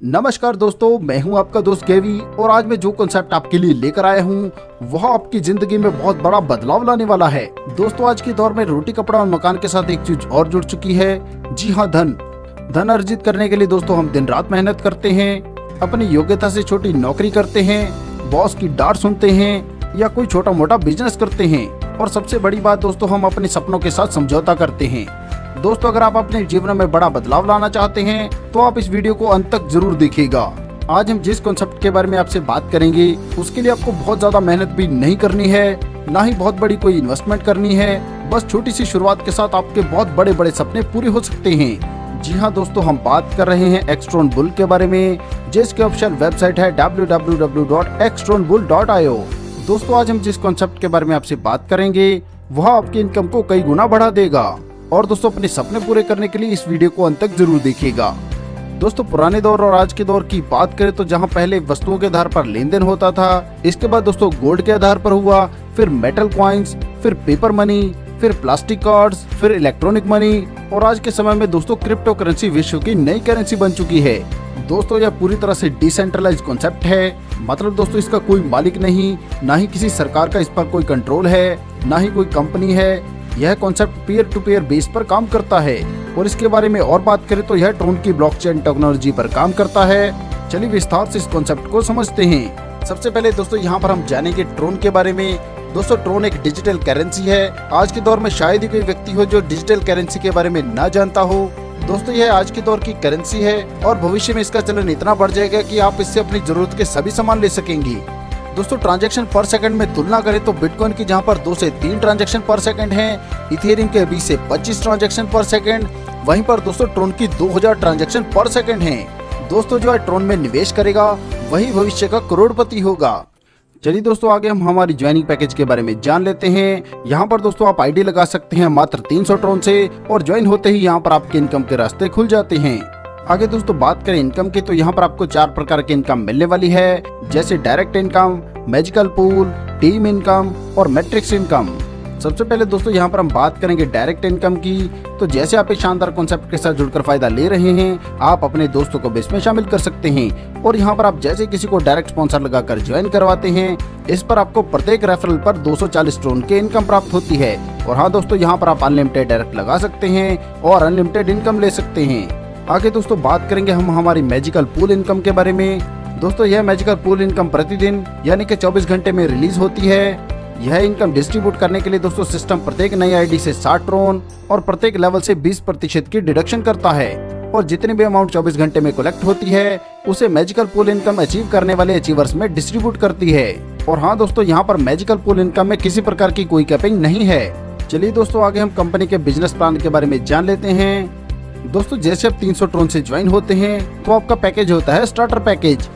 नमस्कार दोस्तों, मैं हूं आपका दोस्त केवी और आज मैं जो कॉन्सेप्ट आपके लिए लेकर आया हूं वह आपकी जिंदगी में बहुत बड़ा बदलाव लाने वाला है। दोस्तों, आज के दौर में रोटी कपड़ा और मकान के साथ एक चीज और जुड़ चुकी है। जी हाँ, धन अर्जित करने के लिए दोस्तों हम दिन रात मेहनत करते हैं, अपनी योग्यता से छोटी नौकरी करते हैं, बॉस की डांट सुनते हैं या कोई छोटा मोटा बिजनेस करते हैं और सबसे बड़ी बात दोस्तों, हम अपने सपनों के साथ समझौता करते हैं। दोस्तों, अगर आप अपने जीवन में बड़ा बदलाव लाना चाहते हैं तो आप इस वीडियो को अंत तक जरूर देखिएगा। आज हम जिस कॉन्सेप्ट के बारे में आपसे बात करेंगे उसके लिए आपको बहुत ज्यादा मेहनत भी नहीं करनी है, ना ही बहुत बड़ी कोई इन्वेस्टमेंट करनी है। बस छोटी सी शुरुआत के साथ आपके बहुत बड़े बड़े सपने पूरे हो सकते हैं। जी हाँ दोस्तों, हम बात कर रहे हैं एक्सट्रॉन बुल के बारे में, जिसकी ऑफिशियल वेबसाइट है www.extronbull.io। दोस्तों, आज हम जिस कॉन्सेप्ट के बारे में आपसे बात करेंगे वह आपकी इनकम को कई गुना बढ़ा देगा। और दोस्तों, अपने सपने पूरे करने के लिए इस वीडियो को अंत तक जरूर देखिएगा। दोस्तों, पुराने दौर और आज के दौर की बात करें तो जहां पहले वस्तुओं के आधार पर लेन देन होता था, इसके बाद दोस्तों गोल्ड के आधार पर हुआ, फिर मेटल कॉइन्स, फिर पेपर मनी, फिर प्लास्टिक कार्ड्स, फिर इलेक्ट्रॉनिक मनी और आज के समय में दोस्तों क्रिप्टो करेंसी विश्व की नई करेंसी बन चुकी है। दोस्तों, यह पूरी तरह से डिसेंट्रलाइज्ड कॉन्सेप्ट है। मतलब दोस्तों, इसका कोई मालिक नहीं, ना ही किसी सरकार का इस पर कोई कंट्रोल है, ना ही कोई कंपनी है। यह concept peer to peer base पर काम करता है और इसके बारे में और बात करें तो यह ट्रोन की ब्लॉकचेन टेक्नोलॉजी पर काम करता है। चलिए विस्तार से इस कॉन्सेप्ट को समझते हैं। सबसे पहले दोस्तों यहाँ पर हम जानेंगे ट्रोन के बारे में। दोस्तों, ट्रोन एक डिजिटल करेंसी है। आज के दौर में शायद ही कोई व्यक्ति हो जो डिजिटल करेंसी के बारे में ना जानता हो। दोस्तों, यह आज के दौर की करेंसी है और भविष्य में इसका चलन इतना बढ़ जाएगा कि आप इससे अपनी जरूरत के सभी सामान ले सकेंगे। दोस्तों, ट्रांजैक्शन पर सेकंड में तुलना करें तो बिटकॉइन की जहां पर 2 से 3 ट्रांजैक्शन पर सेकंड हैं, इथेरियम के 20 से 25 ट्रांजैक्शन पर सेकंड, वहीं पर दोस्तों ट्रोन की 2000 ट्रांजैक्शन पर सेकंड हैं। दोस्तों, जो ट्रोन में निवेश करेगा वही भविष्य का करोड़पति होगा। चलिए दोस्तों, आगे हम हमारी ज्वाइनिंग पैकेज के बारे में जान लेते हैं। यहाँ पर दोस्तों आप आईडी लगा सकते हैं मात्र 300 ट्रोन से और ज्वाइन होते ही यहाँ पर आपके इनकम के रास्ते खुल जाते हैं। आगे दोस्तों बात करें इनकम की तो यहाँ पर आपको 4 प्रकार की इनकम मिलने वाली है, जैसे direct income, magical pool, team income और मैट्रिक्स इनकम। सबसे पहले दोस्तों यहाँ पर हम बात करेंगे डायरेक्ट इनकम की। तो जैसे आप इस शानदार कॉन्सेप्ट के साथ जुड़कर फायदा ले रहे हैं, आप अपने दोस्तों को भी इसमें शामिल कर सकते हैं और यहाँ पर आप जैसे किसी को डायरेक्ट स्पॉन्सर लगाकर ज्वाइन करवाते हैं, इस पर आपको प्रत्येक रेफरल पर 240 ट्रोन की इनकम प्राप्त होती है। और हाँ दोस्तों, यहाँ पर आप अनलिमिटेड डायरेक्ट लगा सकते हैं और अनलिमिटेड इनकम ले सकते हैं। आगे दोस्तों बात करेंगे हम हमारी मैजिकल पूल इनकम के बारे में। दोस्तों, यह मैजिकल पूल इनकम प्रतिदिन यानी कि 24 घंटे में रिलीज होती है। यह इनकम डिस्ट्रीब्यूट करने के लिए दोस्तों सिस्टम प्रत्येक नई आईडी से 60 ट्रोन और प्रत्येक लेवल से 20% की डिडक्शन करता है और जितनी भी अमाउंट 24 घंटे में कलेक्ट होती है उसे मैजिकल पूल इनकम अचीव करने वाले अचीवर्स में डिस्ट्रीब्यूट करती है। और हाँ दोस्तों, यहाँ पर मैजिकल पूल इनकम में किसी प्रकार की कोई कैपिंग नहीं है। चलिए दोस्तों, आगे हम कंपनी के बिजनेस प्लान के बारे में जान लेते हैं। दोस्तों, जैसे आप 300 ट्रोन से ज्वाइन होते हैं तो आपका पैकेज होता है स्टार्टर पैकेज।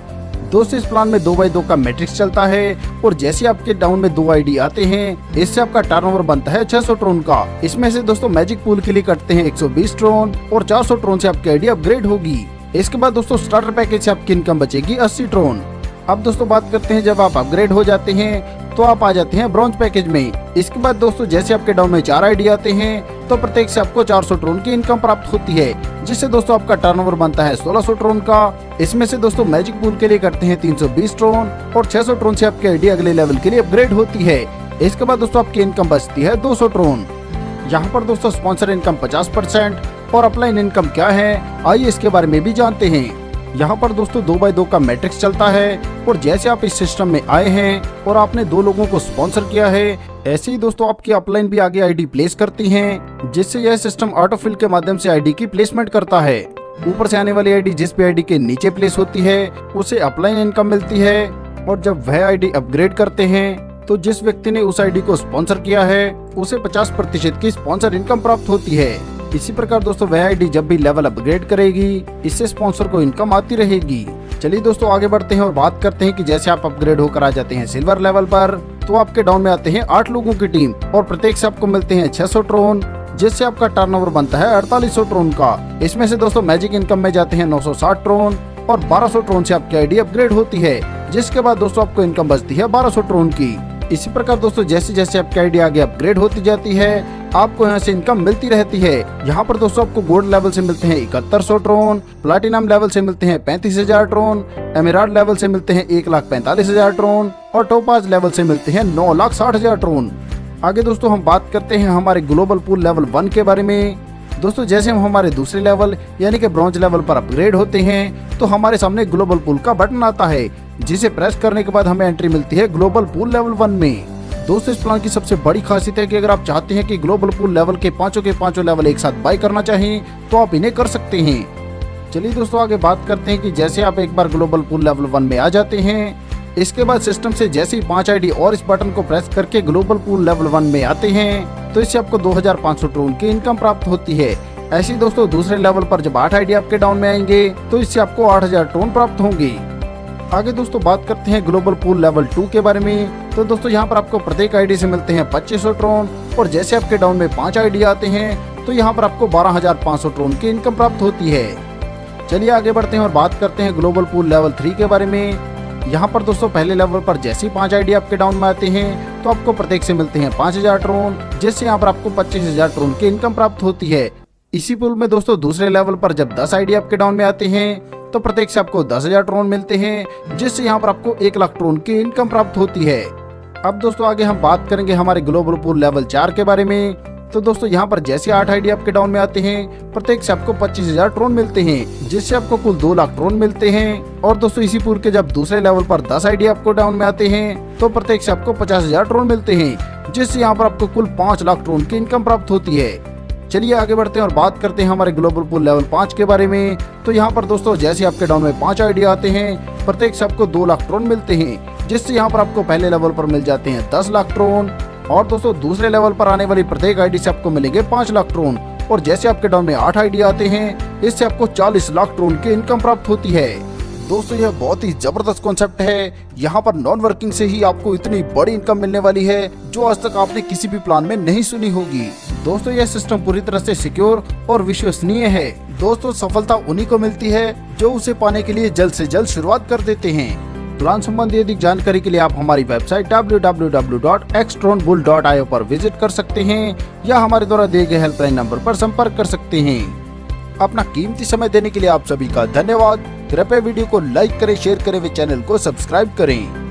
दोस्तों, इस प्लान में 2x2 का मैट्रिक्स चलता है और जैसे आपके डाउन में 2 आईडी आते हैं, इससे आपका टर्नओवर बनता है 600 ट्रोन का। इसमें से दोस्तों मैजिक पूल के लिए कटते हैं 120 ट्रोन और 400 ट्रोन से आपकी आईडी अपग्रेड होगी। इसके बाद दोस्तों स्टार्टर पैकेज से आपकी इनकम बचेगी 80 ट्रोन। अब दोस्तों बात करते हैं जब आप अपग्रेड हो जाते हैं तो आप आ जाते हैं ब्रॉन्ज पैकेज में। इसके बाद दोस्तों जैसे आपके डाउन में 4 आईडी आते हैं तो प्रत्येक से आपको 400 ट्रोन की इनकम प्राप्त होती है, जिससे दोस्तों आपका टर्नओवर बनता है 1600 ट्रोन का। इसमें से दोस्तों मैजिक पूल के लिए करते हैं 320 ट्रोन और 600 ट्रोन से आपकी आईडी अगले लेवल के लिए अपग्रेड होती है। इसके बाद दोस्तों आपकी इनकम बचती है 200 ट्रोन। यहाँ पर दोस्तों स्पॉन्सर इनकम 50% और अपलाइन इनकम क्या है, आइए इसके बारे में भी जानते हैं। यहाँ पर दोस्तों 2x2 का मैट्रिक्स चलता है और जैसे आप इस सिस्टम में आए हैं और आपने 2 लोगों को स्पॉन्सर किया है, ऐसे ही दोस्तों आपकी अपलाइन भी आगे आईडी प्लेस करती हैं, जिससे यह सिस्टम ऑटोफिल के माध्यम से आईडी की प्लेसमेंट करता है। ऊपर से आने वाली आईडी जिस भी आईडी के नीचे प्लेस होती है उसे अपलाइन इनकम मिलती है और जब वह आईडी अपग्रेड करते हैं तो जिस व्यक्ति ने उस आईडी को स्पॉन्सर किया है उसे 50% की स्पॉन्सर इनकम प्राप्त होती है। इसी प्रकार दोस्तों वह आईडी जब भी लेवल अपग्रेड करेगी, इससे स्पॉन्सर को इनकम आती रहेगी। चलिए दोस्तों आगे बढ़ते हैं और बात करते हैं कि जैसे आप अपग्रेड होकर आ जाते हैं सिल्वर लेवल पर तो आपके डाउन में आते हैं 8 लोगों की टीम और प्रत्येक से आपको मिलते हैं 600 ट्रोन, जिससे आपका टर्नओवर बनता है 4800 ट्रोन का। इसमें से दोस्तों मैजिक इनकम में जाते हैं 960 ट्रोन और 1200 ट्रोन से आपकी आईडी अपग्रेड होती है, जिसके बाद दोस्तों आपको इनकम बचती है 1200 ट्रोन की। इसी प्रकार दोस्तों जैसे जैसे आपकी आईडी आगे अपग्रेड होती जाती है आपको यहाँ से इनकम मिलती रहती है। यहाँ पर दोस्तों आपको गोल्ड लेवल से मिलते हैं 7100 ट्रोन, प्लैटिनम लेवल से मिलते हैं 35,000 ट्रोन, एमेराल्ड लेवल से मिलते हैं 1,45,000 ट्रोन और टोपाज लेवल से मिलते हैं 9,60,000 ट्रोन। आगे दोस्तों हम बात करते हैं हमारे ग्लोबल पूल लेवल 1 के बारे में। दोस्तों जैसे हम हमारे दूसरे लेवल यानी कि ब्रॉन्ज लेवल पर अपग्रेड होते हैं तो हमारे सामने ग्लोबल पूल का बटन आता है, जिसे प्रेस करने के बाद हमें एंट्री मिलती है ग्लोबल पूल लेवल 1 में। दोस्तों इस प्लान की सबसे बड़ी खासियत है कि अगर आप चाहते हैं कि ग्लोबल पूल लेवल के पांचों लेवल एक साथ बाय करना चाहें तो आप इन्हें कर सकते हैं। चलिए दोस्तों आगे बात करते हैं कि जैसे आप एक बार ग्लोबल पूल लेवल 1 में आ जाते हैं, इसके बाद सिस्टम से जैसे ही 5 आईडी और इस बटन को प्रेस करके ग्लोबल पूल लेवल 1 में आते हैं तो इससे आपको 2500 ट्रोन की इनकम प्राप्त होती है। ऐसे ही दोस्तों दूसरे लेवल पर जब 8 आईडी आपके डाउन में आएंगे तो इससे आपको 8000 ट्रोन प्राप्त होंगे। आगे दोस्तों बात करते हैं ग्लोबल पूल लेवल 2 के बारे में। तो दोस्तों यहाँ पर आपको प्रत्येक आईडी से मिलते हैं 2500 ट्रोन और जैसे आपके डाउन में 5 आईडी आते हैं तो यहाँ पर आपको 12500 ट्रोन की इनकम प्राप्त होती है। चलिए आगे बढ़ते हैं और बात करते हैं ग्लोबल पूल लेवल 3 के बारे में। यहाँ पर दोस्तों पहले लेवल पर जैसे ही 5 आईडी आपके डाउन में आते हैं तो आपको प्रत्येक से मिलते हैं 5000 ट्रोन, जिससे यहाँ पर आपको 25000 ट्रोन की इनकम प्राप्त होती है। इसी पूल में दोस्तों दूसरे लेवल पर जब 10 आईडी आपके डाउन में आते हैं तो प्रत्येक से आपको 10,000 ट्रोन मिलते हैं, जिससे यहाँ पर आपको 1 लाख ट्रोन की इनकम प्राप्त होती है। अब दोस्तों आगे हम बात करेंगे हमारे ग्लोबल पूल लेवल 4 के बारे में। तो दोस्तों यहाँ पर जैसे 8 आईडी आपके डाउन में आते हैं प्रत्येक से आपको 25,000 ट्रोन मिलते हैं, जिससे आपको कुल 2 लाख ट्रोन मिलते हैं। और दोस्तों इसी पूल के जब दूसरे लेवल पर 10 आईडी आपको डाउन में आते हैं तो प्रत्येक से आपको 50,000 ट्रोन मिलते हैं, जिससे यहाँ पर आपको कुल 5 लाख ट्रोन की इनकम प्राप्त होती है। चलिए आगे बढ़ते हैं और बात करते हैं हमारे ग्लोबल पूल लेवल 5 के बारे में। तो यहाँ पर दोस्तों जैसे आपके डाउन में 5 आईडी आते हैं प्रत्येक से आपको 2 लाख ट्रोन मिलते हैं, जिससे यहाँ पर आपको पहले लेवल पर मिल जाते हैं 10 लाख ट्रोन और दोस्तों दूसरे लेवल पर आने वाली प्रत्येक आईडी से आपको मिलेंगे 5 लाख ट्रोन और जैसे आपके डाउन में 8 आईडी आते हैं इससे आपको 40 लाख ट्रोन की इनकम प्राप्त होती है। दोस्तों यह बहुत ही जबरदस्त कॉन्सेप्ट है। यहाँ पर नॉन वर्किंग से ही आपको इतनी बड़ी इनकम मिलने वाली है जो आज तक आपने किसी भी प्लान में नहीं सुनी होगी। दोस्तों यह सिस्टम पूरी तरह से सिक्योर और विश्वसनीय है। दोस्तों सफलता उन्हीं को मिलती है जो उसे पाने के लिए जल्द से जल्द शुरुआत कर देते हैं। प्लान संबंधी अधिक जानकारी के लिए आप हमारी वेबसाइट www.xtronbull.io पर विजिट कर सकते हैं या हमारे द्वारा दिए गए हेल्पलाइन नंबर पर संपर्क कर सकते हैं। अपना कीमती समय देने के लिए आप सभी का धन्यवाद। कृपया वीडियो को लाइक करें, शेयर करें व चैनल को सब्सक्राइब करें।